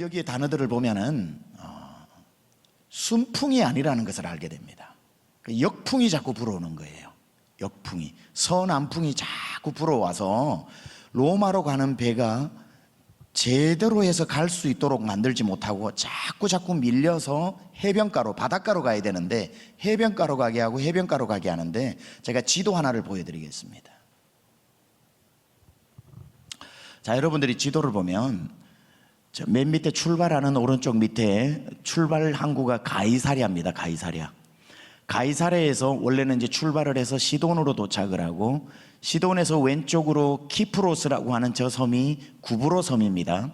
여기에 단어들을 보면은 순풍이 아니라는 것을 알게 됩니다. 역풍이 자꾸 불어오는 거예요. 역풍이, 서남풍이 자꾸 불어와서 로마로 가는 배가 제대로 해서 갈 수 있도록 만들지 못하고 자꾸 밀려서 해변가로, 바닷가로 가야 되는데 해변가로 가게 하고 해변가로 가게 하는데, 제가 지도 하나를 보여드리겠습니다. 자, 여러분들이 지도를 보면 저 맨 밑에 출발하는 오른쪽 밑에 출발 항구가 가이사랴입니다. 가이사랴에서 원래는 이제 출발을 해서 시돈으로 도착을 하고, 시돈에서 왼쪽으로 키프로스라고 하는 저 섬이 구브로 섬입니다.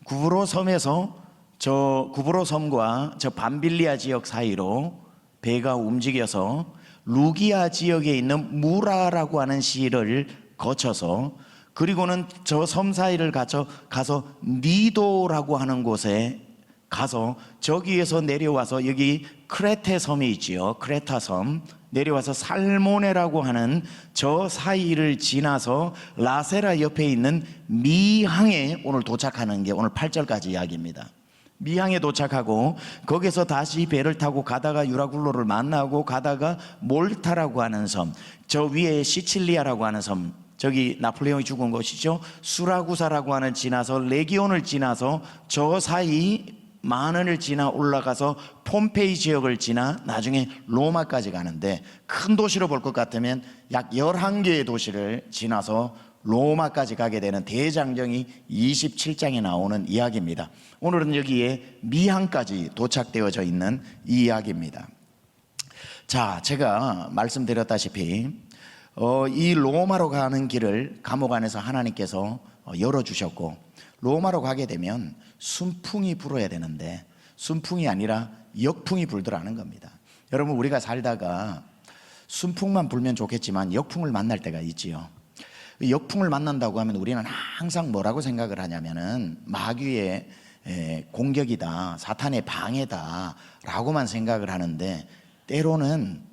구브로 섬에서 저 구브로 섬과 저 밤빌리아 지역 사이로 배가 움직여서 루기아 지역에 있는 무라라고 하는 시를 거쳐서, 그리고는 저 섬 사이를 가서 니도라고 하는 곳에 가서 저기에서 내려와서 여기 크레테 섬이 있지요. 크레타 섬 내려와서 살모네라고 하는 저 사이를 지나서 라세라 옆에 있는 미항에 오늘 도착하는 게 오늘 8절까지 이야기입니다. 미항에 도착하고 거기서 다시 배를 타고 가다가 유라굴로를 만나고 가다가 몰타라고 하는 섬, 저 위에 시칠리아라고 하는 섬, 저기 나폴레옹이 죽은 곳이죠. 수라구사라고 하는 지나서 레기온을 지나서 저 사이 만원을 지나 올라가서 폼페이 지역을 지나 나중에 로마까지 가는데, 큰 도시로 볼 것 같으면 약 11개의 도시를 지나서 로마까지 가게 되는 대장정이 27장에 나오는 이야기입니다. 오늘은 여기에 미항까지 도착되어져 있는 이 이야기입니다. 자, 제가 말씀드렸다시피 이 로마로 가는 길을 감옥 안에서 하나님께서 열어주셨고, 로마로 가게 되면 순풍이 불어야 되는데 순풍이 아니라 역풍이 불더라는 겁니다. 여러분, 우리가 살다가 순풍만 불면 좋겠지만 역풍을 만날 때가 있지요. 역풍을 만난다고 하면 우리는 항상 뭐라고 생각을 하냐면은 마귀의 공격이다, 사탄의 방해다 라고만 생각을 하는데, 때로는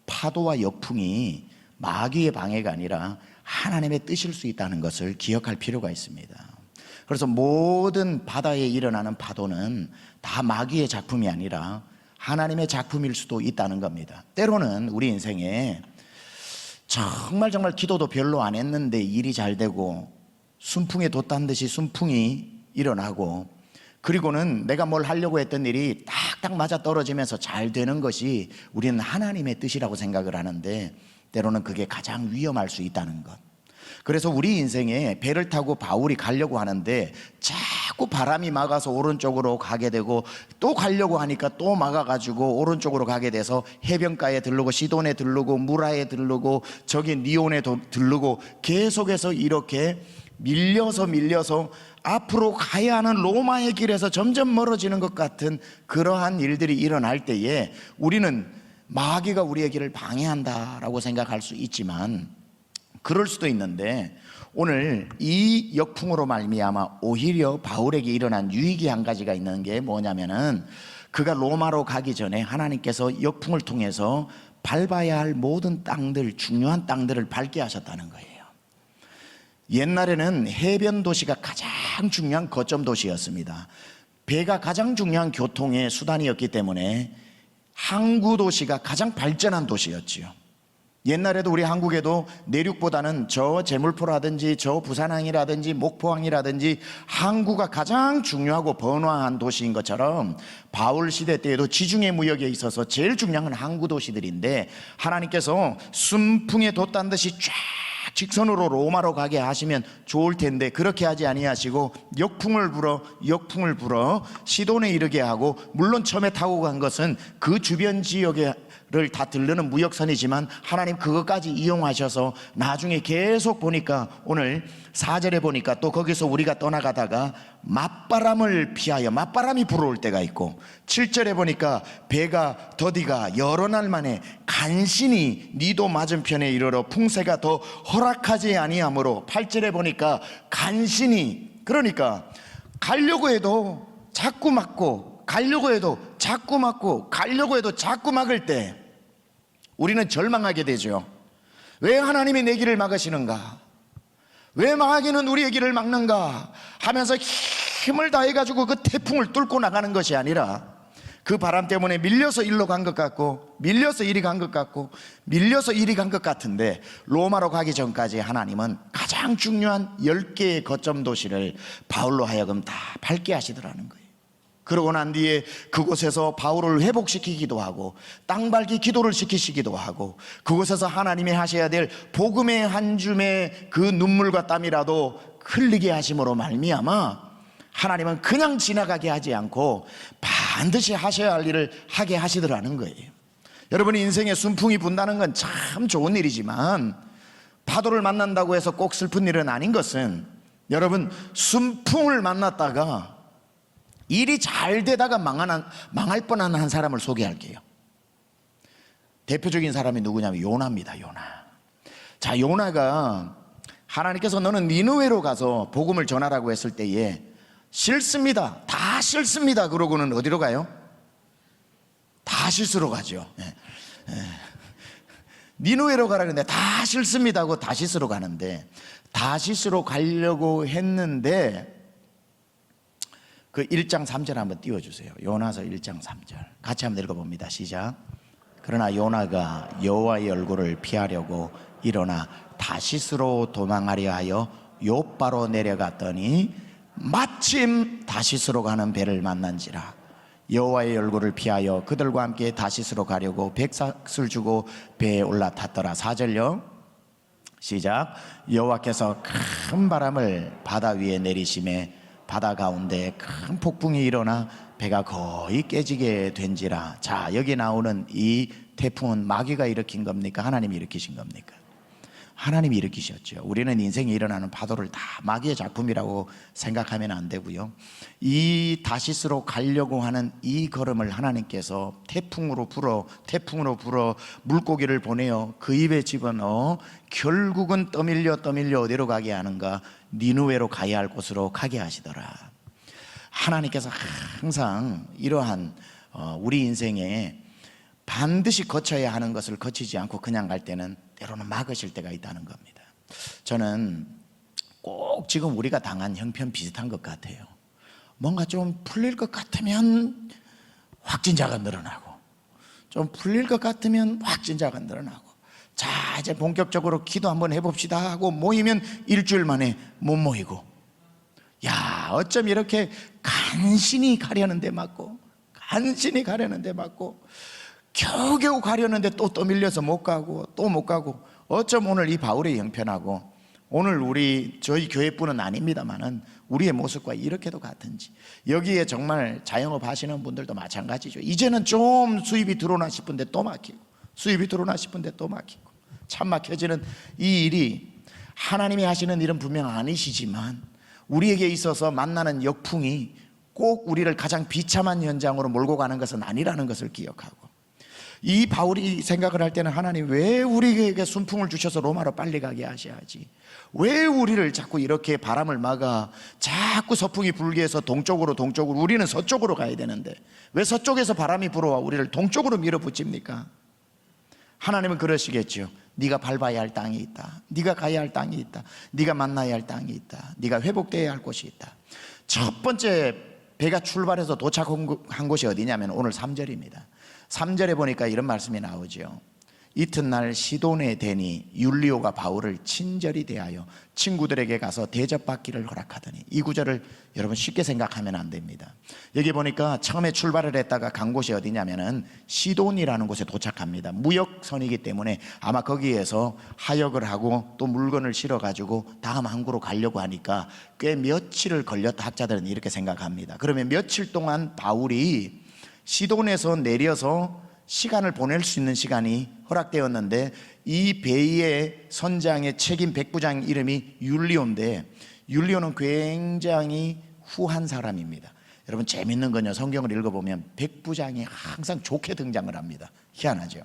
파도와 역풍이 마귀의 방해가 아니라 하나님의 뜻일 수 있다는 것을 기억할 필요가 있습니다. 그래서 모든 바다에 일어나는 파도는 다 마귀의 작품이 아니라 하나님의 작품일 수도 있다는 겁니다. 때로는 우리 인생에 정말 기도도 별로 안 했는데 일이 잘 되고, 순풍에 돛단 듯이 순풍이 일어나고, 그리고는 내가 뭘 하려고 했던 일이 딱딱 맞아 떨어지면서 잘 되는 것이 우리는 하나님의 뜻이라고 생각을 하는데, 때로는 그게 가장 위험할 수 있다는 것. 그래서 우리 인생에 배를 타고 바울이 가려고 하는데 자꾸 바람이 막아서 오른쪽으로 가게 되고, 또 가려고 하니까 또 막아가지고 오른쪽으로 가게 돼서 해변가에 들르고 시돈에 들르고 무라에 들르고 저기 니온에 들르고 계속해서 이렇게 밀려서 앞으로 가야 하는 로마의 길에서 점점 멀어지는 것 같은 그러한 일들이 일어날 때에 우리는 마귀가 우리의 길을 방해한다라고 생각할 수 있지만, 그럴 수도 있는데, 오늘 이 역풍으로 말미암아 오히려 바울에게 일어난 유익이 한 가지가 있는 게 뭐냐면은, 그가 로마로 가기 전에 하나님께서 역풍을 통해서 밟아야 할 모든 땅들, 중요한 땅들을 밟게 하셨다는 거예요. 옛날에는 해변 도시가 가장 중요한 거점 도시였습니다. 배가 가장 중요한 교통의 수단이었기 때문에 항구 도시가 가장 발전한 도시였지요. 옛날에도 우리 한국에도 내륙보다는 저 제물포라든지 저 부산항이라든지 목포항이라든지 항구가 가장 중요하고 번화한 도시인 것처럼, 바울 시대 때에도 지중해 무역에 있어서 제일 중요한 건 항구 도시들인데, 하나님께서 순풍에 돛단 듯이 쫙 직선으로 로마로 가게 하시면 좋을 텐데 그렇게 하지 아니하시고 역풍을 불어 시돈에 이르게 하고, 물론 처음에 타고 간 것은 그 주변 지역을 다 들르는 무역선이지만 하나님 그것까지 이용하셔서 나중에 계속 보니까, 오늘 4절에 보니까 또 거기서 우리가 떠나가다가 맞바람을 피하여 맞바람이 불어올 때가 있고, 7절에 보니까 배가 더디가 여러 날 만에 간신히 니도 맞은편에 이르러 풍세가 더 허락하지 아니하므로, 8절에 보니까 간신히, 그러니까 가려고 해도 자꾸 막고, 가려고 해도 자꾸 막고, 가려고 해도 자꾸 막을 때 우리는 절망하게 되죠. 왜 하나님이 내 길을 막으시는가? 왜 마귀는 우리의 길을 막는가? 하면서 힘을 다해가지고 그 태풍을 뚫고 나가는 것이 아니라 그 바람 때문에 밀려서 일로 간 것 같고, 밀려서 이리 간 것 같고, 밀려서 이리 간 것 같은데, 로마로 가기 전까지 하나님은 가장 중요한 10개의 거점 도시를 바울로 하여금 다 밟게 하시더라는 거예요. 그러고 난 뒤에 그곳에서 바울을 회복시키기도 하고, 땅 밟기 기도를 시키시기도 하고, 그곳에서 하나님이 하셔야 될 복음의 한 줌의 그 눈물과 땀이라도 흘리게 하심으로 말미암아 하나님은 그냥 지나가게 하지 않고 반드시 하셔야 할 일을 하게 하시더라는 거예요. 여러분, 인생에 순풍이 분다는 건 참 좋은 일이지만 파도를 만난다고 해서 꼭 슬픈 일은 아닌 것은, 여러분, 순풍을 만났다가 일이 잘 되다가 망할 뻔한 한 사람을 소개할게요. 대표적인 사람이 누구냐면 요나입니다. 요나. 자, 요나가 하나님께서 너는 니느웨로 가서 복음을 전하라고 했을 때에 싫습니다, 다 싫습니다 그러고는 어디로 가요? 다시스로 가죠. 니느웨로 가라 그러는데 다 싫습니다 하고 다시스로 가는데, 다시스로 가려고 했는데 그 1장 3절 한번 띄워주세요. 요나서 1장 3절 같이 한번 읽어봅니다. 시작. 그러나 요나가 여호와의 얼굴을 피하려고 일어나 다시스로 도망하려 하여 욥바로 내려갔더니 마침 다시스로 가는 배를 만난지라. 여호와의 얼굴을 피하여 그들과 함께 다시스로 가려고 백삭을 주고 배에 올라탔더라. 4절요. 시작. 여호와께서 큰 바람을 바다 위에 내리심에 바다 가운데 큰 폭풍이 일어나 배가 거의 깨지게 된지라. 자, 여기 나오는 이 태풍은 마귀가 일으킨 겁니까? 하나님이 일으키신 겁니까? 하나님이 일으키셨죠. 우리는 인생에 일어나는 파도를 다 마귀의 작품이라고 생각하면 안 되고요. 이 다시스로 가려고 하는 이 걸음을 하나님께서 태풍으로 불어 물고기를 보내어 그 입에 집어넣어 결국은 떠밀려 어디로 가게 하는가? 니느웨로 가야 할 곳으로 가게 하시더라. 하나님께서 항상 이러한 우리 인생에 반드시 거쳐야 하는 것을 거치지 않고 그냥 갈 때는 때로는 막으실 때가 있다는 겁니다. 저는 꼭 지금 우리가 당한 형편 비슷한 것 같아요. 뭔가 좀 풀릴 것 같으면 확진자가 늘어나고, 좀 풀릴 것 같으면 확진자가 늘어나고, 자 이제 본격적으로 기도 한번 해봅시다 하고 모이면 일주일 만에 못 모이고, 야 어쩜 이렇게 간신히 가려는데 맞고, 간신히 가려는데 맞고, 겨우겨우 가려는데 또 떠밀려서 못 가고 또 못 가고, 어쩜 오늘 이 바울의 형편하고 오늘 저희 교회뿐은 아닙니다만은 우리의 모습과 이렇게도 같은지. 여기에 정말 자영업 하시는 분들도 마찬가지죠. 이제는 좀 수입이 들어오나 싶은데 또 막히고, 수입이 들어오나 싶은데 또 막히고, 참 막혀지는 이 일이 하나님이 하시는 일은 분명 아니시지만 우리에게 있어서 만나는 역풍이 꼭 우리를 가장 비참한 현장으로 몰고 가는 것은 아니라는 것을 기억하고, 이 바울이 생각을 할 때는 하나님 왜 우리에게 순풍을 주셔서 로마로 빨리 가게 하셔야지, 왜 우리를 자꾸 이렇게 바람을 막아 자꾸 서풍이 불게 해서 동쪽으로 우리는 서쪽으로 가야 되는데 왜 서쪽에서 바람이 불어와 우리를 동쪽으로 밀어붙입니까? 하나님은 그러시겠죠. 네가 밟아야 할 땅이 있다, 네가 가야 할 땅이 있다, 네가 만나야 할 땅이 있다, 네가 회복되어야 할 곳이 있다. 첫 번째 배가 출발해서 도착한 곳이 어디냐면 오늘 3절입니다 3절에 보니까 이런 말씀이 나오죠. 이튿날 시돈의 대니 율리오가 바울을 친절히 대하여 친구들에게 가서 대접받기를 허락하더니, 이 구절을 여러분 쉽게 생각하면 안 됩니다. 여기 보니까 처음에 출발을 했다가 간 곳이 어디냐면은 시돈이라는 곳에 도착합니다. 무역선이기 때문에 아마 거기에서 하역을 하고 또 물건을 실어 가지고 다음 항구로 가려고 하니까 꽤 며칠을 걸렸다, 학자들은 이렇게 생각합니다. 그러면 며칠 동안 바울이 시돈에서 내려서 시간을 보낼 수 있는 시간이 허락되었는데, 이 배의 선장의 책임 백부장 이름이 율리오인데, 율리오는 굉장히 후한 사람입니다. 여러분 재밌는 건요, 성경을 읽어보면 백부장이 항상 좋게 등장을 합니다. 희한하죠.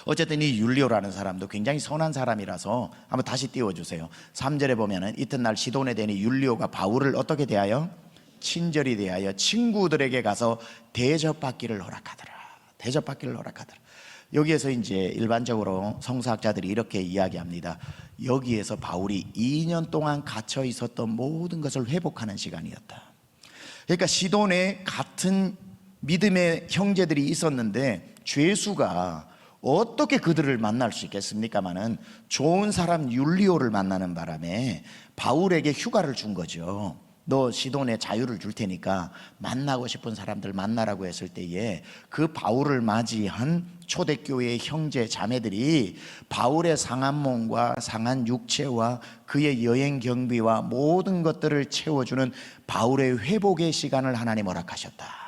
어쨌든 이 율리오라는 사람도 굉장히 선한 사람이라서 한번 다시 띄워주세요. 3절에 보면은 이튿날 시돈에 대니 율리오가 바울을 어떻게 대하여? 친절히 대하여 친구들에게 가서 대접받기를 허락하더라. 대접받기를 허락하더라. 여기에서 이제 일반적으로 성서학자들이 이렇게 이야기합니다. 여기에서 바울이 2년 동안 갇혀 있었던 모든 것을 회복하는 시간이었다. 그러니까 시돈에 같은 믿음의 형제들이 있었는데 죄수가 어떻게 그들을 만날 수 있겠습니까마는 좋은 사람 율리오를 만나는 바람에 바울에게 휴가를 준 거죠. 너 시돈에 자유를 줄 테니까 만나고 싶은 사람들 만나라고 했을 때에 그 바울을 맞이한 초대교회의 형제 자매들이 바울의 상한 몸과 상한 육체와 그의 여행 경비와 모든 것들을 채워주는 바울의 회복의 시간을 하나님 허락하셨다.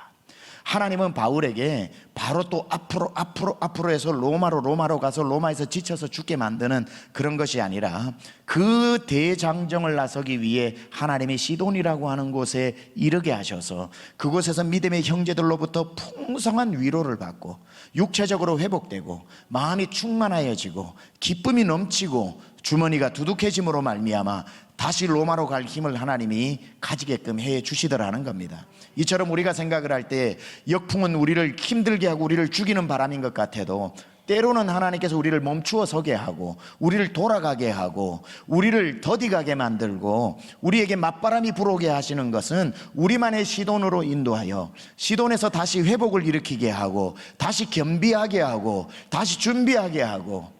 하나님은 바울에게 바로 또 앞으로 해서 로마로 가서 로마에서 지쳐서 죽게 만드는 그런 것이 아니라 그 대장정을 나서기 위해 하나님이 시돈이라고 하는 곳에 이르게 하셔서 그곳에서 믿음의 형제들로부터 풍성한 위로를 받고 육체적으로 회복되고 마음이 충만하여지고 기쁨이 넘치고 주머니가 두둑해짐으로 말미암아 다시 로마로 갈 힘을 하나님이 가지게끔 해 주시더라는 겁니다. 이처럼 우리가 생각을 할 때 역풍은 우리를 힘들게 하고 우리를 죽이는 바람인 것 같아도 때로는 하나님께서 우리를 멈추어 서게 하고 우리를 돌아가게 하고 우리를 더디가게 만들고 우리에게 맞바람이 불어오게 하시는 것은 우리만의 시돈으로 인도하여 시돈에서 다시 회복을 일으키게 하고 다시 겸비하게 하고 다시 준비하게 하고,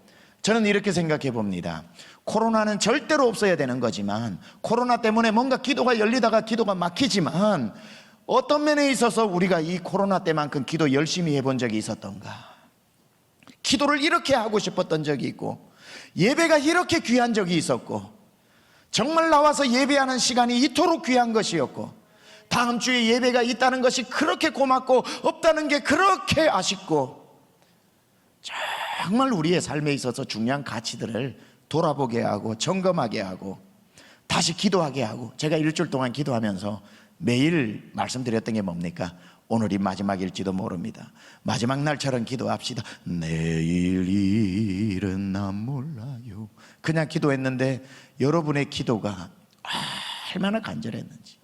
저는 이렇게 생각해 봅니다. 코로나는 절대로 없어야 되는 거지만 코로나 때문에 뭔가 기도가 열리다가 기도가 막히지만 어떤 면에 있어서 우리가 이 코로나 때만큼 기도 열심히 해본 적이 있었던가, 기도를 이렇게 하고 싶었던 적이 있고 예배가 이렇게 귀한 적이 있었고 정말 나와서 예배하는 시간이 이토록 귀한 것이었고 다음 주에 예배가 있다는 것이 그렇게 고맙고 없다는 게 그렇게 아쉽고 정말 우리의 삶에 있어서 중요한 가치들을 돌아보게 하고 점검하게 하고 다시 기도하게 하고, 제가 일주일 동안 기도하면서 매일 말씀드렸던 게 뭡니까? 오늘이 마지막일지도 모릅니다. 마지막 날처럼 기도합시다. 내일 일은 난 몰라요. 그냥 기도했는데 여러분의 기도가 얼마나 간절했는지,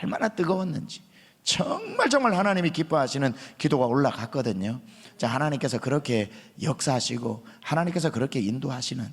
얼마나 뜨거웠는지 정말 하나님이 기뻐하시는 기도가 올라갔거든요. 자, 하나님께서 그렇게 역사하시고 하나님께서 그렇게 인도하시는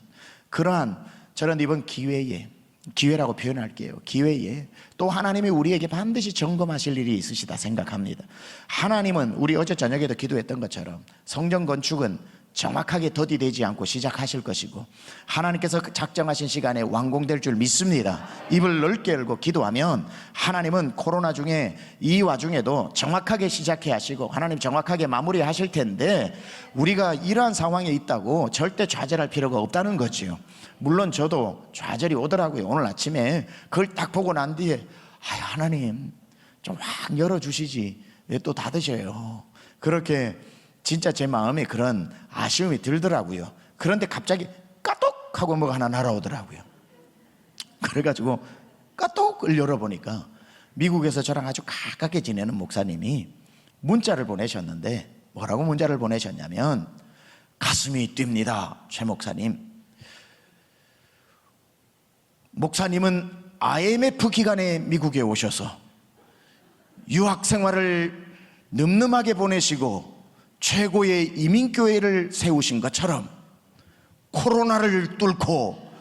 그러한, 저는 이번 기회라고 표현할게요. 기회에 또 하나님이 우리에게 반드시 점검하실 일이 있으시다 생각합니다. 하나님은 우리 어제 저녁에도 기도했던 것처럼 성전 건축은 정확하게 더디되지 않고 시작하실 것이고 하나님께서 작정하신 시간에 완공될 줄 믿습니다. 입을 넓게 열고 기도하면 하나님은 코로나 중에 이 와중에도 정확하게 시작해 하시고 하나님 정확하게 마무리하실 텐데 우리가 이러한 상황에 있다고 절대 좌절할 필요가 없다는 거지요. 물론 저도 좌절이 오더라고요. 오늘 아침에 그걸 딱 보고 난 뒤에 하나님 좀 확 열어주시지 왜 또 닫으셔요. 그렇게 진짜 제 마음에 그런 아쉬움이 들더라고요. 그런데 갑자기 까똑 하고 뭐가 하나 날아오더라고요. 그래가지고 까똑을 열어보니까 미국에서 저랑 아주 가깝게 지내는 목사님이 문자를 보내셨는데 뭐라고 문자를 보내셨냐면, 가슴이 뜁니다. 최 목사님, 목사님은 IMF 기간에 미국에 오셔서 유학 생활을 늠름하게 보내시고 최고의 이민교회를 세우신 것처럼 코로나를 뚫고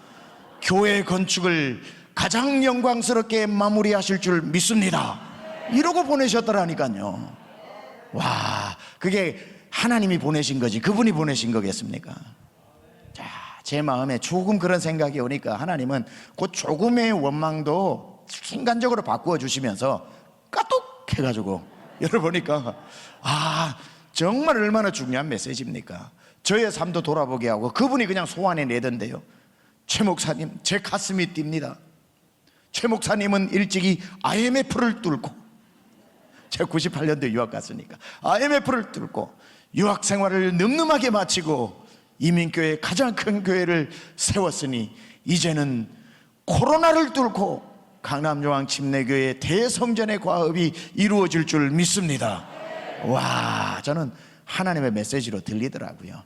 교회 건축을 가장 영광스럽게 마무리하실 줄 믿습니다. 이러고 보내셨더라니까요. 와, 그게 하나님이 보내신 거지 그분이 보내신 거겠습니까? 자, 제 마음에 조금 그런 생각이 오니까 하나님은 그 조금의 원망도 순간적으로 바꾸어 주시면서 까똑 해가지고 열어보니까 정말 얼마나 중요한 메시지입니까? 저의 삶도 돌아보게 하고 그분이 그냥 소환해 내던데요. 최 목사님, 제 가슴이 뜁니다. 최 목사님은 일찍이 IMF를 뚫고, 제가 98년도에 유학 갔으니까 IMF를 뚫고 유학 생활을 늠름하게 마치고 이민교회 가장 큰 교회를 세웠으니 이제는 코로나를 뚫고 강남요한 침례교회 대성전의 과업이 이루어질 줄 믿습니다. 와, 저는 하나님의 메시지로 들리더라고요.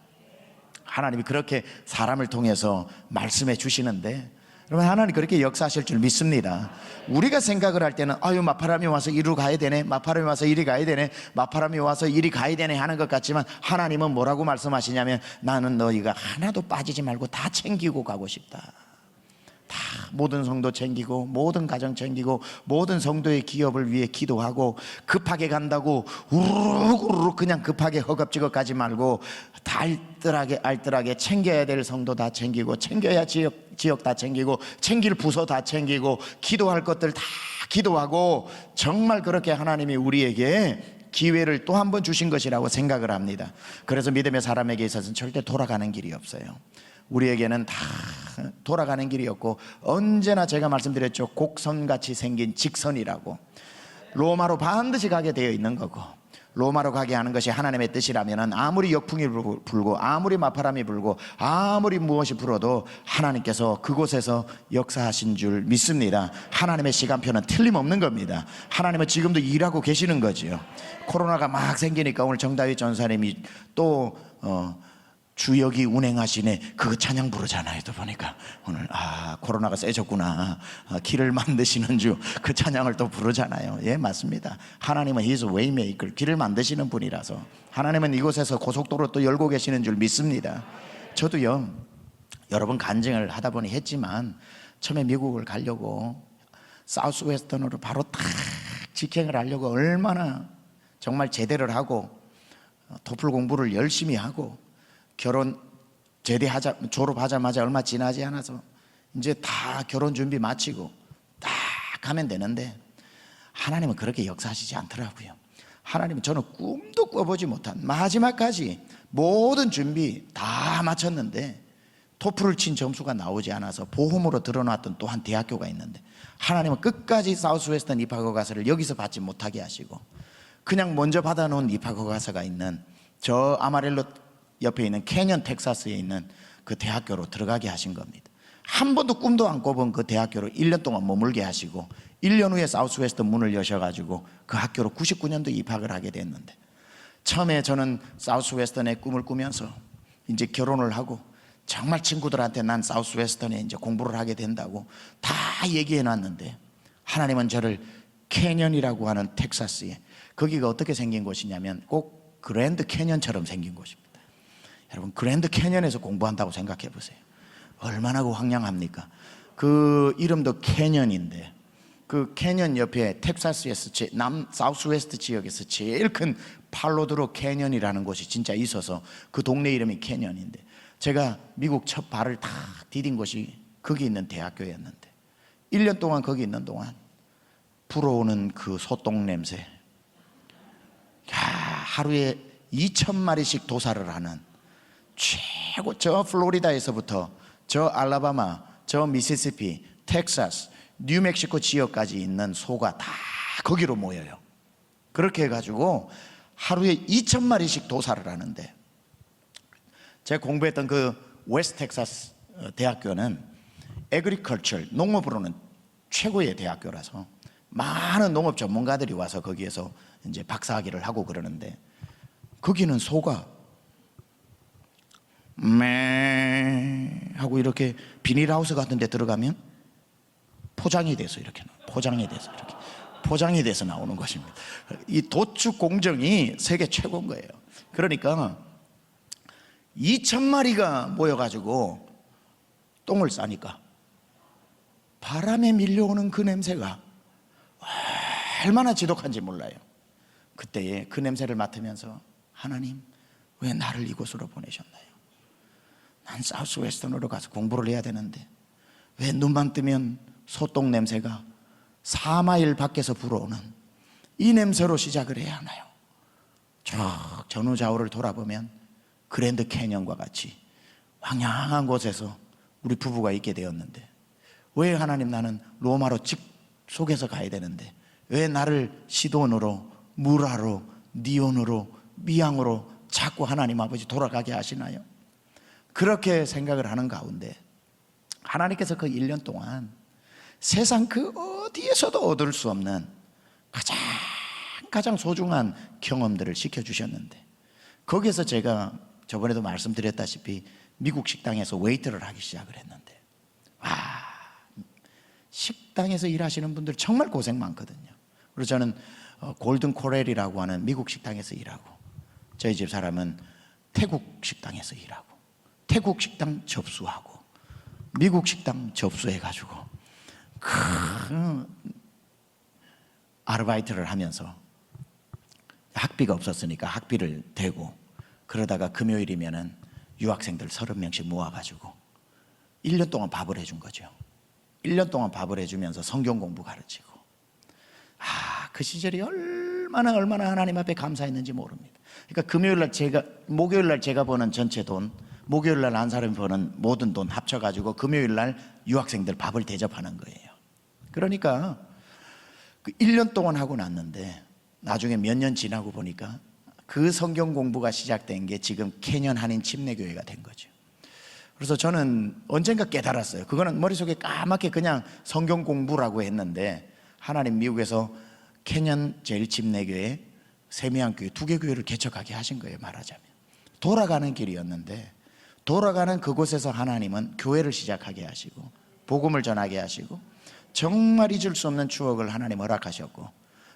하나님이 그렇게 사람을 통해서 말씀해 주시는데, 여러분, 하나님 그렇게 역사하실 줄 믿습니다. 우리가 생각을 할 때는 마파람이 와서 이리로 가야 되네, 마파람이 와서 이리 가야 되네, 마파람이 와서 이리 가야 되네 하는 것 같지만 하나님은 뭐라고 말씀하시냐면, 나는 너희가 하나도 빠지지 말고 다 챙기고 가고 싶다. 다 모든 성도 챙기고 모든 가정 챙기고 모든 성도의 기업을 위해 기도하고, 급하게 간다고 우르르 그냥 급하게 허겁지겁 가지 말고 다 알뜰하게 챙겨야 될 성도 다 챙기고, 챙겨야 지역 다 챙기고, 챙길 부서 다 챙기고, 기도할 것들 다 기도하고, 정말 그렇게 하나님이 우리에게 기회를 또 한 번 주신 것이라고 생각을 합니다. 그래서 믿음의 사람에게 있어서는 절대 돌아가는 길이 없어요. 우리에게는 다 돌아가는 길이 없고, 언제나 제가 말씀드렸죠, 곡선같이 생긴 직선이라고. 로마로 반드시 가게 되어 있는 거고, 로마로 가게 하는 것이 하나님의 뜻이라면 아무리 역풍이 불고 아무리 마파람이 불고 아무리 무엇이 불어도 하나님께서 그곳에서 역사하신 줄 믿습니다. 하나님의 시간표는 틀림없는 겁니다. 하나님은 지금도 일하고 계시는 거지요. 코로나가 막 생기니까 오늘 정다윗 전사님이 또 주역이 운행하시네 그 찬양 부르잖아요. 또 보니까 오늘 코로나가 세졌구나, 길을 만드시는 주 그 찬양을 또 부르잖아요. 예, 맞습니다. 하나님은 He's Waymaker, 길을 만드시는 분이라서 하나님은 이곳에서 고속도로 또 열고 계시는 줄 믿습니다. 저도요, 여러 번 간증을 하다 보니 했지만, 처음에 미국을 가려고 사우스 웨스턴으로 바로 딱 직행을 하려고 얼마나 정말 제대를 하고 토플 공부를 열심히 하고, 결혼 졸업하자마자 얼마 지나지 않아서 이제 다 결혼 준비 마치고 딱 가면 되는데, 하나님은 그렇게 역사하시지 않더라고요. 하나님은 저는 꿈도 꿔보지 못한 마지막까지 모든 준비 다 마쳤는데 토플을 친 점수가 나오지 않아서 보험으로 들어놨던 또 한 대학교가 있는데, 하나님은 끝까지 사우스웨스턴 입학허가서를 여기서 받지 못하게 하시고, 그냥 먼저 받아놓은 입학허가서가 있는 저 아마렐로 옆에 있는 캐년 텍사스에 있는 그 대학교로 들어가게 하신 겁니다. 한 번도 꿈도 안 꿔본 그 대학교로 1년 동안 머물게 하시고, 1년 후에 사우스웨스턴 문을 여셔가지고 그 학교로 99년도 입학을 하게 됐는데, 처음에 저는 사우스웨스턴의 꿈을 꾸면서 이제 결혼을 하고 정말 친구들한테 난 사우스웨스턴에 이제 공부를 하게 된다고 다 얘기해 놨는데, 하나님은 저를 캐년이라고 하는 텍사스에, 거기가 어떻게 생긴 곳이냐면 꼭 그랜드 캐년처럼 생긴 곳입니다. 여러분, 그랜드 캐년에서 공부한다고 생각해 보세요. 얼마나 황량합니까? 그 이름도 캐년인데, 그 캐년 옆에 텍사스에서 사우스웨스트 지역에서 제일 큰 팔로드로 캐년이라는 곳이 진짜 있어서 그 동네 이름이 캐년인데, 제가 미국 첫 발을 탁 디딘 곳이 거기 있는 대학교였는데, 1년 동안 거기 있는 동안 불어오는 그 소똥 냄새, 하루에 2,000마리씩 도살을 하는, 최고, 저 플로리다에서부터 저 알라바마, 저 미시시피, 텍사스, 뉴멕시코 지역까지 있는 소가 다 거기로 모여요. 그렇게 해가지고 하루에 2,000마리씩 도살을 하는데, 제가 공부했던 그 웨스트 텍사스 대학교는 에그리컬처, 농업으로는 최고의 대학교라서 많은 농업 전문가들이 와서 거기에서 이제 박사학위를 하고 그러는데, 거기는 소가 매 하고 이렇게 비닐하우스 같은 데 들어가면 포장이 돼서 이렇게 포장이 돼서 나오는 것입니다. 이 도축 공정이 세계 최고인 거예요. 그러니까 2,000마리가 모여가지고 똥을 싸니까 바람에 밀려오는 그 냄새가 얼마나 지독한지 몰라요. 그때에 그 냄새를 맡으면서, 하나님, 왜 나를 이곳으로 보내셨나요? 난 사우스웨스턴으로 가서 공부를 해야 되는데 왜 눈만 뜨면 소똥 냄새가 4마일 밖에서 불어오는 이 냄새로 시작을 해야 하나요? 저 전후좌우를 돌아보면 그랜드 캐년과 같이 황량한 곳에서 우리 부부가 있게 되었는데, 왜 하나님, 나는 로마로 직속에서 가야 되는데 왜 나를 시돈으로, 무라로, 니온으로, 미양으로 자꾸 하나님 아버지 돌아가게 하시나요? 그렇게 생각을 하는 가운데 하나님께서 그 1년 동안 세상 그 어디에서도 얻을 수 없는 가장 소중한 경험들을 시켜주셨는데, 거기에서 제가 저번에도 말씀드렸다시피 미국 식당에서 웨이터를 하기 시작을 했는데, 식당에서 일하시는 분들 정말 고생 많거든요. 그래서 저는 골든 코렐이라고 하는 미국 식당에서 일하고, 저희 집 사람은 태국 식당에서 일하고, 태국 식당 접수하고 미국 식당 접수해가지고 큰 아르바이트를 하면서 학비가 없었으니까 학비를 대고, 그러다가 금요일이면은 유학생들 30명씩 모아가지고 1년 동안 밥을 해준 거죠. 1년 동안 밥을 해주면서 성경 공부 가르치고. 그 시절이 얼마나 하나님 앞에 감사했는지 모릅니다. 그러니까 목요일 날 제가 버는 전체 돈, 목요일 날 한 사람이 버는 모든 돈 합쳐가지고 금요일 날 유학생들 밥을 대접하는 거예요. 그러니까 그 1년 동안 하고 났는데 나중에 몇 년 지나고 보니까 그 성경 공부가 시작된 게 지금 캐년 한인 침례교회가 된 거죠. 그래서 저는 언젠가 깨달았어요. 그거는 머릿속에 까맣게 그냥 성경 공부라고 했는데, 하나님 미국에서 캐년 제일침례교회, 세미양교회 2개 교회를 개척하게 하신 거예요. 말하자면 돌아가는 길이었는데, 돌아가는 그곳에서 하나님은 교회를 시작하게 하시고 복음을 전하게 하시고 정말 잊을 수 없는 추억을 하나님 허락하셨고,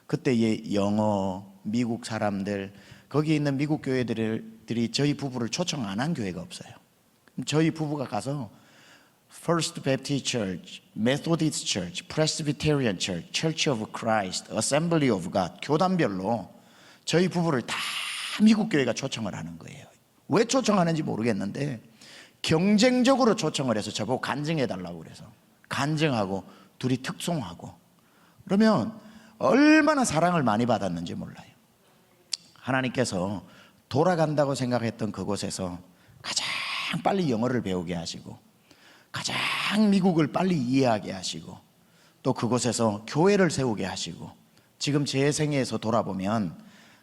그때의 영어, 미국 사람들, 거기 있는 미국 교회들이 저희 부부를 초청 안 한 교회가 없어요. 저희 부부가 가서 First Baptist Church, Methodist Church, Presbyterian Church, Church of Christ, Assembly of God, 교단별로 저희 부부를 다 미국 교회가 초청을 하는 거예요. 왜 초청하는지 모르겠는데 경쟁적으로 초청을 해서 저보고 간증해달라고 그래서 간증하고 둘이 특송하고, 그러면 얼마나 사랑을 많이 받았는지 몰라요. 하나님께서 돌아간다고 생각했던 그곳에서 가장 빨리 영어를 배우게 하시고, 가장 미국을 빨리 이해하게 하시고, 또 그곳에서 교회를 세우게 하시고, 지금 제 생애에서 돌아보면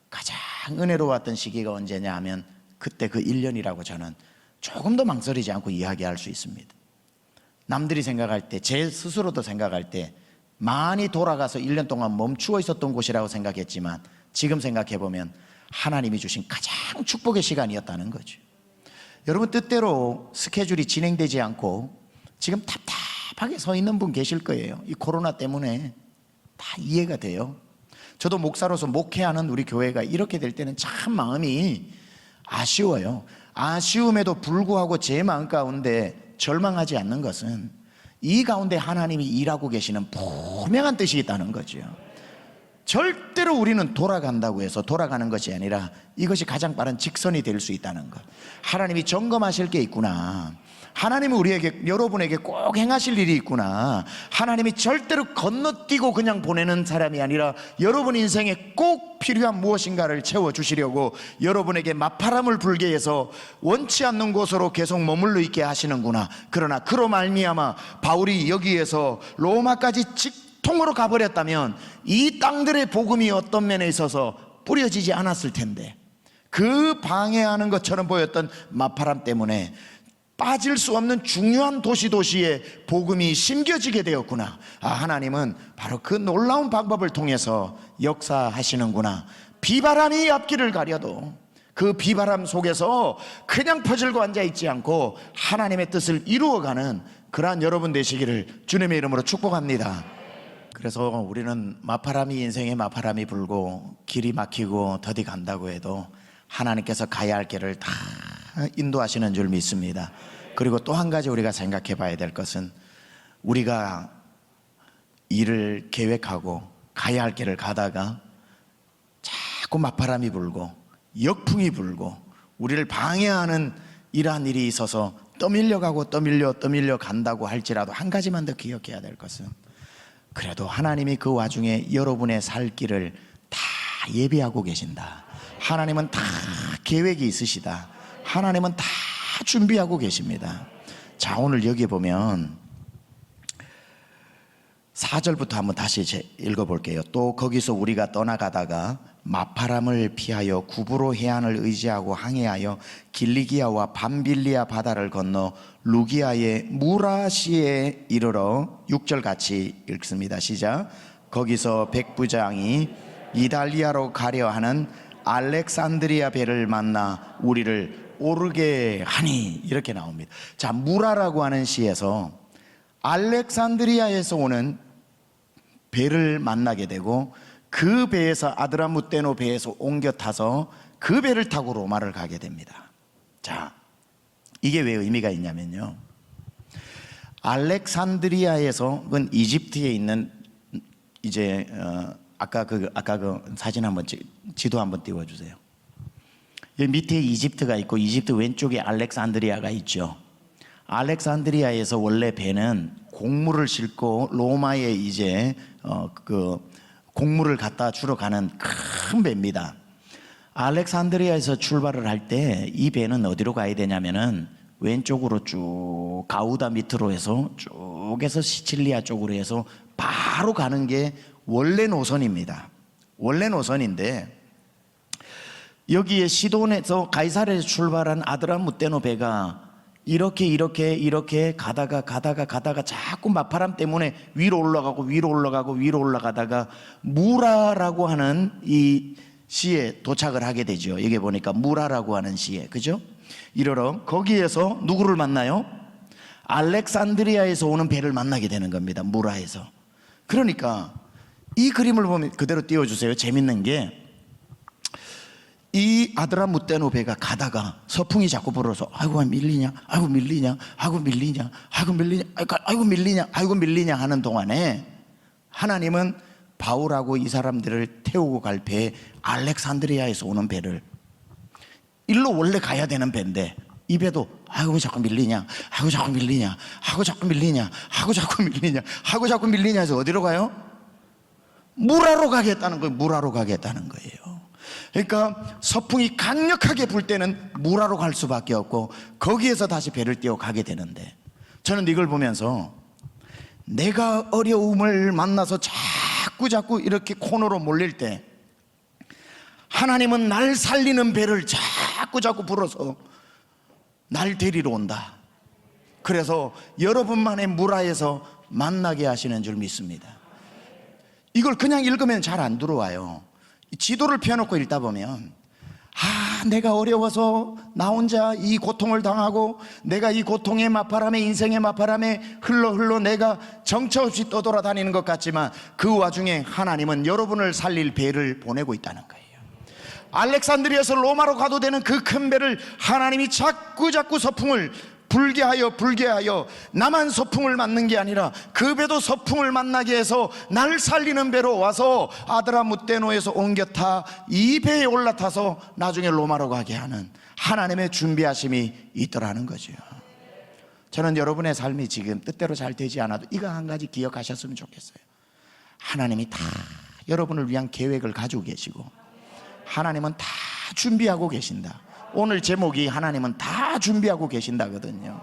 가장 은혜로웠던 시기가 언제냐 하면 그때 그 1년이라고 저는 조금 더 망설이지 않고 이야기할 수 있습니다. 남들이 생각할 때, 제 스스로도 생각할 때 많이 돌아가서 1년 동안 멈추어 있었던 곳이라고 생각했지만 지금 생각해보면 하나님이 주신 가장 축복의 시간이었다는 거죠. 여러분 뜻대로 스케줄이 진행되지 않고 지금 답답하게 서 있는 분 계실 거예요. 이 코로나 때문에 다 이해가 돼요. 저도 목사로서 목회하는 우리 교회가 이렇게 될 때는 참 마음이 아쉬워요. 아쉬움에도 불구하고 제 마음 가운데 절망하지 않는 것은 이 가운데 하나님이 일하고 계시는 분명한 뜻이 있다는 거죠. 절대로 우리는 돌아간다고 해서 돌아가는 것이 아니라 이것이 가장 빠른 직선이 될 수 있다는 것. 하나님이 점검하실 게 있구나. 하나님이 우리에게, 여러분에게 꼭 행하실 일이 있구나. 하나님이 절대로 건너뛰고 그냥 보내는 사람이 아니라 여러분 인생에 꼭 필요한 무엇인가를 채워주시려고 여러분에게 맞바람을 불게 해서 원치 않는 곳으로 계속 머물러 있게 하시는구나. 그러나 그로 말미암아 바울이 여기에서 로마까지 직통으로 가버렸다면 이 땅들의 복음이 어떤 면에 있어서 뿌려지지 않았을 텐데, 그 방해하는 것처럼 보였던 맞바람 때문에 빠질 수 없는 중요한 도시에 복음이 심겨지게 되었구나. 하나님은 바로 그 놀라운 방법을 통해서 역사하시는구나. 비바람이 앞길을 가려도 그 비바람 속에서 그냥 퍼질고 앉아있지 않고 하나님의 뜻을 이루어가는 그러한 여러분 되시기를 주님의 이름으로 축복합니다. 그래서 우리는 맞바람이, 인생에 맞바람이 불고 길이 막히고 더디 간다고 해도 하나님께서 가야 할 길을 다 인도하시는 줄 믿습니다. 그리고 또 한 가지 우리가 생각해 봐야 될 것은, 우리가 일을 계획하고 가야 할 길을 가다가 자꾸 맞바람이 불고 역풍이 불고 우리를 방해하는 이러한 일이 있어서 떠밀려가고 떠밀려 간다고 할지라도 한 가지만 더 기억해야 될 것은, 그래도 하나님이 그 와중에 여러분의 살 길을 다 예비하고 계신다. 하나님은 다 계획이 있으시다. 하나님은 다 준비하고 계십니다. 자, 오늘 여기 보면 4절부터 한번 다시 읽어볼게요. 또 거기서 우리가 떠나가다가 맞바람을 피하여 구브로 해안을 의지하고 항해하여 길리기아와 밤빌리아 바다를 건너 루기아의 무라시에 이르러 6절 같이 읽습니다. 시작. 거기서 백부장이 이달리아로 가려 하는 알렉산드리아 배를 만나 우리를 오르게 하니, 이렇게 나옵니다. 자, 무라라고 하는 시에서 알렉산드리아에서 오는 배를 만나게 되고, 그 배에서 아드라무떼노 배에서 옮겨 타서 그 배를 타고 로마를 가게 됩니다. 자, 이게 왜 의미가 있냐면요, 알렉산드리아에서, 그건 이집트에 있는, 이제 아까 그 사진 한번 지도 한번 띄워주세요. 여기 밑에 이집트가 있고 이집트 왼쪽에 알렉산드리아가 있죠. 알렉산드리아에서 원래 배는 곡물을 싣고 로마에 이제 그 곡물을 갖다 주러 가는 큰 배입니다. 알렉산드리아에서 출발을 할 때 이 배는 어디로 가야 되냐면은 왼쪽으로 쭉 가우다 밑으로 해서 쭉 해서 시칠리아 쪽으로 해서 바로 가는 게 원래 노선입니다. 원래 노선인데, 여기에 시돈에서 가이사랴에서 출발한 아드라무테노 배가 이렇게 가다가 자꾸 맞바람 때문에 위로 올라가다가 무라라고 하는 이 시에 도착을 하게 되죠. 여기 보니까 무라라고 하는 시에, 그죠? 이러러 거기에서 누구를 만나요? 알렉산드리아에서 오는 배를 만나게 되는 겁니다. 무라에서. 그러니까 이 그림을 보면 그대로 띄워주세요. 재밌는 게, 이 아드라무테노 배가 가다가 서풍이 자꾸 불어서 아이고 밀리냐 하는 동안에 하나님은 바울하고 이 사람들을 태우고 갈 배에 알렉산드리아에서 오는 배를, 일로 원래 가야 되는 배인데 이 배도 아이고 자꾸 밀리냐 해서 어디로 가요? 무라로 가겠다는 거예요. 무라로 가겠다는 거예요. 그러니까 서풍이 강력하게 불 때는 무라로 갈 수밖에 없고 거기에서 다시 배를 띄워 가게 되는데, 저는 이걸 보면서 내가 어려움을 만나서 자꾸 이렇게 코너로 몰릴 때 하나님은 날 살리는 배를 자꾸 불어서 날 데리러 온다. 그래서 여러분만의 무라에서 만나게 하시는 줄 믿습니다. 이걸 그냥 읽으면 잘 안 들어와요. 지도를 펴놓고 읽다 보면 내가 어려워서 나 혼자 이 고통을 당하고 내가 이 고통의 맞바람에, 인생의 맞바람에 흘러 내가 정처 없이 떠돌아다니는 것 같지만 그 와중에 하나님은 여러분을 살릴 배를 보내고 있다는 거예요. 알렉산드리아에서 로마로 가도 되는 그 큰 배를 하나님이 자꾸 서풍을 불게 하여 나만 서풍을 맞는 게 아니라 그 배도 서풍을 만나게 해서 날 살리는 배로 와서 아드라무테노에서 옮겨 타 이 배에 올라타서 나중에 로마로 가게 하는 하나님의 준비하심이 있더라는 거죠. 저는 여러분의 삶이 지금 뜻대로 잘 되지 않아도 이거 한 가지 기억하셨으면 좋겠어요. 하나님이 다 여러분을 위한 계획을 가지고 계시고 하나님은 다 준비하고 계신다. 오늘 제목이 하나님은 다 준비하고 계신다거든요.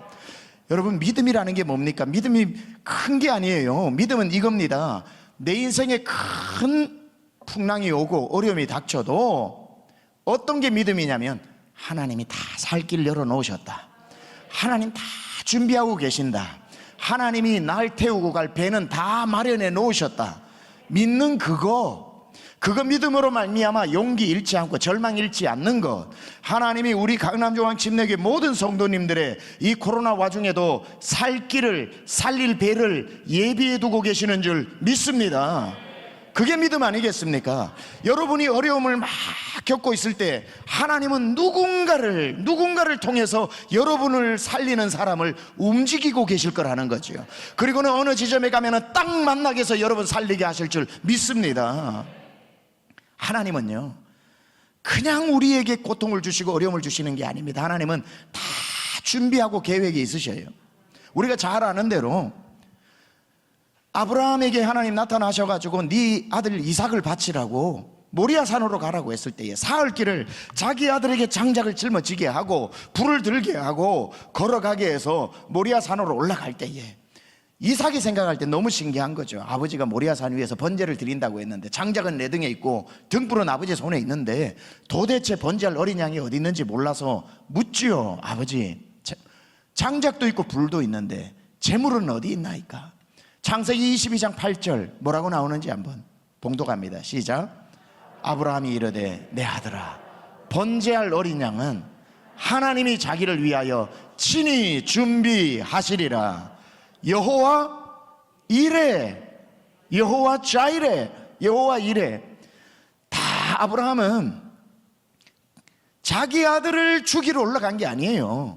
여러분, 믿음이라는 게 뭡니까? 믿음이 큰 게 아니에요. 믿음은 이겁니다. 내 인생에 큰 풍랑이 오고 어려움이 닥쳐도 어떤 게 믿음이냐면 하나님이 다 살 길 열어놓으셨다. 하나님 다 준비하고 계신다. 하나님이 날 태우고 갈 배는 다 마련해 놓으셨다. 믿는 그거 믿음으로 말미암아 용기 잃지 않고 절망 잃지 않는 것, 하나님이 우리 강남종황 침례교회 모든 성도님들의 이 코로나 와중에도 살 길을, 살릴 배를 예비해 두고 계시는 줄 믿습니다. 그게 믿음 아니겠습니까? 여러분이 어려움을 막 겪고 있을 때 하나님은 누군가를 통해서 여러분을 살리는 사람을 움직이고 계실 거라는 거죠. 그리고는 어느 지점에 가면은 딱 만나게 해서 여러분 살리게 하실 줄 믿습니다. 하나님은요, 그냥 우리에게 고통을 주시고 어려움을 주시는 게 아닙니다. 하나님은 다 준비하고 계획이 있으셔요. 우리가 잘 아는 대로 아브라함에게 하나님 나타나셔가지고 네 아들 이삭을 바치라고 모리아 산으로 가라고 했을 때에 사흘 길을 자기 아들에게 장작을 짊어지게 하고 불을 들게 하고 걸어가게 해서 모리아 산으로 올라갈 때에 이삭이 생각할 때 너무 신기한 거죠. 아버지가 모리아 산 위에서 번제를 드린다고 했는데 장작은 내 등에 있고 등불은 아버지 손에 있는데 도대체 번제할 어린 양이 어디 있는지 몰라서 묻지요. 아버지, 장작도 있고 불도 있는데 제물은 어디 있나이까? 창세기 22장 8절 뭐라고 나오는지 한번 봉독합니다. 시작. 아브라함이 이르되 내 아들아, 번제할 어린 양은 하나님이 자기를 위하여 친히 준비하시리라. 여호와 이레, 여호와 자이레, 여호와 이레. 다 아브라함은 자기 아들을 죽이러 올라간 게 아니에요.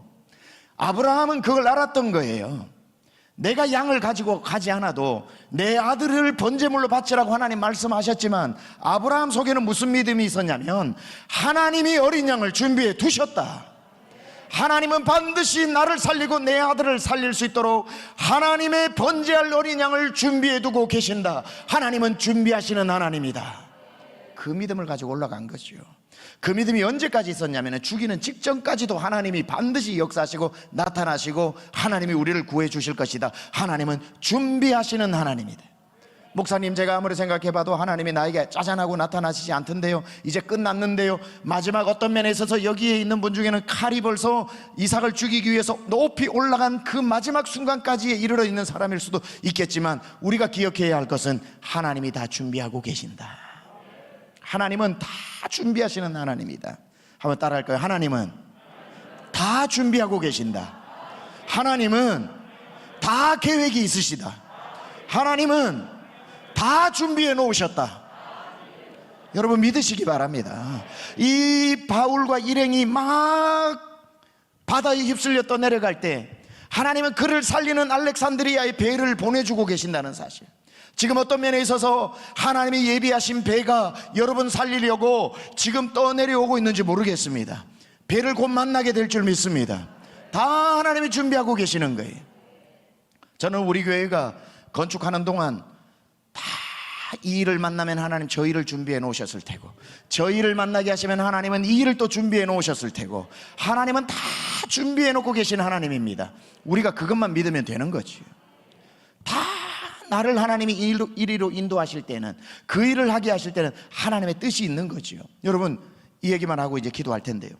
아브라함은 그걸 알았던 거예요. 내가 양을 가지고 가지 않아도 내 아들을 번제물로 바치라고 하나님 말씀하셨지만, 아브라함 속에는 무슨 믿음이 있었냐면 하나님이 어린 양을 준비해 두셨다. 하나님은 반드시 나를 살리고 내 아들을 살릴 수 있도록 하나님의 번제할 어린 양을 준비해 두고 계신다. 하나님은 준비하시는 하나님이다. 그 믿음을 가지고 올라간 거죠. 그 믿음이 언제까지 있었냐면 죽이는 직전까지도 하나님이 반드시 역사하시고 나타나시고 하나님이 우리를 구해 주실 것이다. 하나님은 준비하시는 하나님이다. 목사님, 제가 아무리 생각해봐도 하나님이 나에게 짜잔하고 나타나시지 않던데요, 이제 끝났는데요, 마지막 어떤 면에 있어서 여기에 있는 분 중에는 칼이 벌써 이삭을 죽이기 위해서 높이 올라간 그 마지막 순간까지 이르러 있는 사람일 수도 있겠지만, 우리가 기억해야 할 것은 하나님이 다 준비하고 계신다. 하나님은 다 준비하시는 하나님이다. 한번 따라할 거예요. 하나님은 다 준비하고 계신다. 하나님은 다 계획이 있으시다. 하나님은 다 준비해 놓으셨다. 여러분 믿으시기 바랍니다. 이 바울과 일행이 막 바다에 휩쓸려 떠내려갈 때 하나님은 그를 살리는 알렉산드리아의 배를 보내주고 계신다는 사실, 지금 어떤 면에 있어서 하나님이 예비하신 배가 여러분 살리려고 지금 떠내려오고 있는지 모르겠습니다. 배를 곧 만나게 될 줄 믿습니다. 다 하나님이 준비하고 계시는 거예요. 저는 우리 교회가 건축하는 동안 다 이 일을 만나면 하나님 저 일을 준비해 놓으셨을 테고, 저 일을 만나게 하시면 하나님은 이 일을 또 준비해 놓으셨을 테고, 하나님은 다 준비해 놓고 계신 하나님입니다. 우리가 그것만 믿으면 되는 거지. 다 나를 하나님이 이리로 인도하실 때는, 그 일을 하게 하실 때는 하나님의 뜻이 있는 거지요. 여러분 이 얘기만 하고 이제 기도할 텐데요,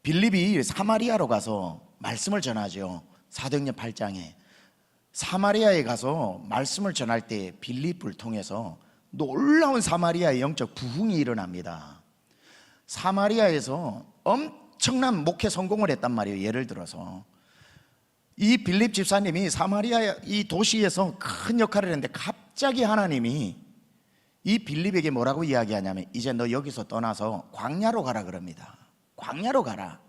빌립이 사마리아로 가서 말씀을 전하죠. 사도행전 8장에 사마리아에 가서 말씀을 전할 때 빌립을 통해서 놀라운 사마리아의 영적 부흥이 일어납니다. 사마리아에서 엄청난 목회 성공을 했단 말이에요. 예를 들어서 이 빌립 집사님이 사마리아 이 도시에서 큰 역할을 했는데, 갑자기 하나님이 이 빌립에게 뭐라고 이야기하냐면, 이제 너 여기서 떠나서 광야로 가라 그럽니다. 광야로 가라.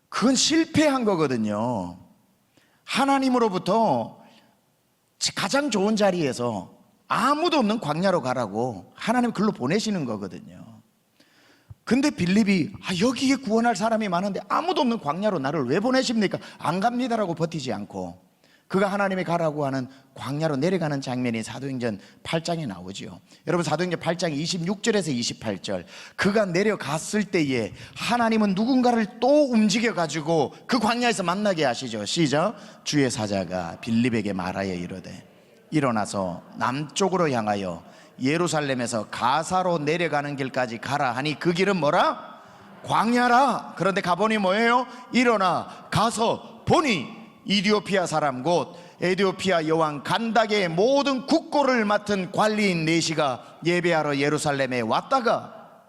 그건 실패한 거거든요. 하나님으로부터 가장 좋은 자리에서 아무도 없는 광야로 가라고 하나님 글로 보내시는 거거든요. 근데 빌립이 여기에 구원할 사람이 많은데 아무도 없는 광야로 나를 왜 보내십니까? 안 갑니다라고 버티지 않고 그가 하나님이 가라고 하는 광야로 내려가는 장면이 사도행전 8장에 나오죠. 여러분 사도행전 8장 26절에서 28절, 그가 내려갔을 때에 하나님은 누군가를 또 움직여 가지고 그 광야에서 만나게 하시죠. 시작. 주의 사자가 빌립에게 말하여 이르되 일어나서 남쪽으로 향하여 예루살렘에서 가사로 내려가는 길까지 가라 하니, 그 길은 뭐라? 광야라. 그런데 가보니 뭐예요? 일어나 가서 보니 이디오피아 사람 곧 에디오피아 여왕 간닥의 모든 국고를 맡은 관리인 네시가 예배하러 예루살렘에 왔다가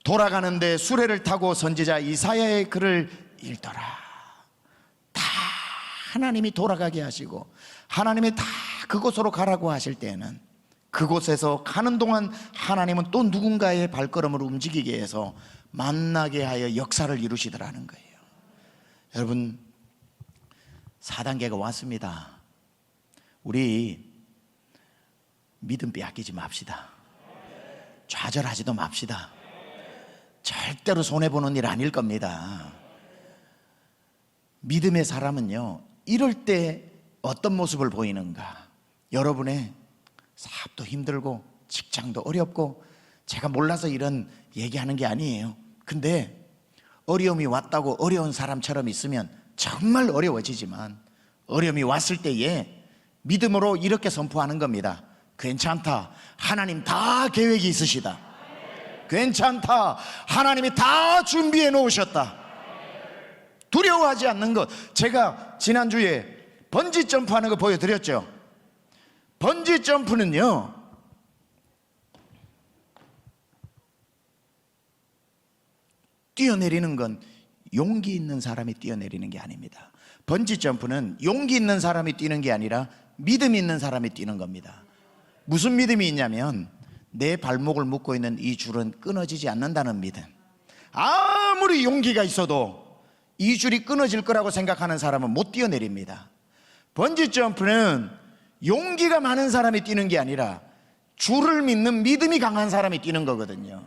돌아가는데 수레를 타고 선지자 이사야의 글을 읽더라. 다 하나님이 돌아가게 하시고 하나님이 다 그곳으로 가라고 하실 때는 그곳에서 가는 동안 하나님은 또 누군가의 발걸음을 움직이게 해서 만나게 하여 역사를 이루시더라는 거예요. 여러분 4단계가 왔습니다. 우리 믿음 빼앗기지 맙시다. 좌절하지도 맙시다. 절대로 손해보는 일 아닐 겁니다. 믿음의 사람은요, 이럴 때 어떤 모습을 보이는가? 여러분의 사업도 힘들고 직장도 어렵고, 제가 몰라서 이런 얘기하는 게 아니에요. 근데 어려움이 왔다고 어려운 사람처럼 있으면 정말 어려워지지만, 어려움이 왔을 때에 믿음으로 이렇게 선포하는 겁니다. 괜찮다. 하나님 다 계획이 있으시다. 괜찮다. 하나님이 다 준비해 놓으셨다. 두려워하지 않는 것. 제가 지난주에 번지 점프하는 거 보여드렸죠. 번지 점프는요, 뛰어내리는 건 용기 있는 사람이 뛰어내리는 게 아닙니다. 번지 점프는 용기 있는 사람이 뛰는 게 아니라 믿음 있는 사람이 뛰는 겁니다. 무슨 믿음이 있냐면, 내 발목을 묶고 있는 이 줄은 끊어지지 않는다는 믿음. 아무리 용기가 있어도 이 줄이 끊어질 거라고 생각하는 사람은 못 뛰어내립니다. 번지 점프는 용기가 많은 사람이 뛰는 게 아니라 줄을 믿는 믿음이 강한 사람이 뛰는 거거든요.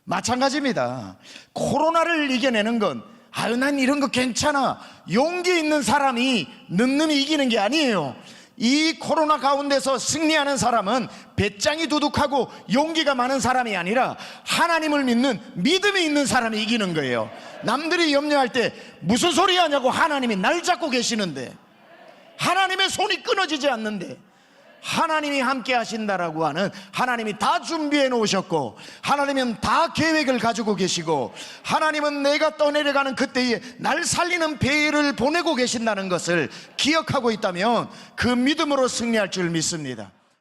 마찬가지입니다. 코로나를 이겨내는 건 아유 난 이런 거 괜찮아, 용기 있는 사람이 늠름히 이기는 게 아니에요. 이 코로나 가운데서 승리하는 사람은 배짱이 두둑하고 용기가 많은 사람이 아니라 하나님을 믿는 믿음이 있는 사람이 이기는 거예요. 남들이 염려할 때 무슨 소리 하냐고 하나님이 날 잡고 계시는데, 하나님의 손이 끊어지지 않는데, 하나님이 함께 하신다라고 하는, 하나님이 다 준비해 놓으셨고 하나님은 다 계획을 가지고 계시고 하나님은 내가 떠내려가는 그때에 날 살리는 배를 보내고 계신다는 것을 기억하고 있다면 그 믿음으로 승리할 줄 믿습니다.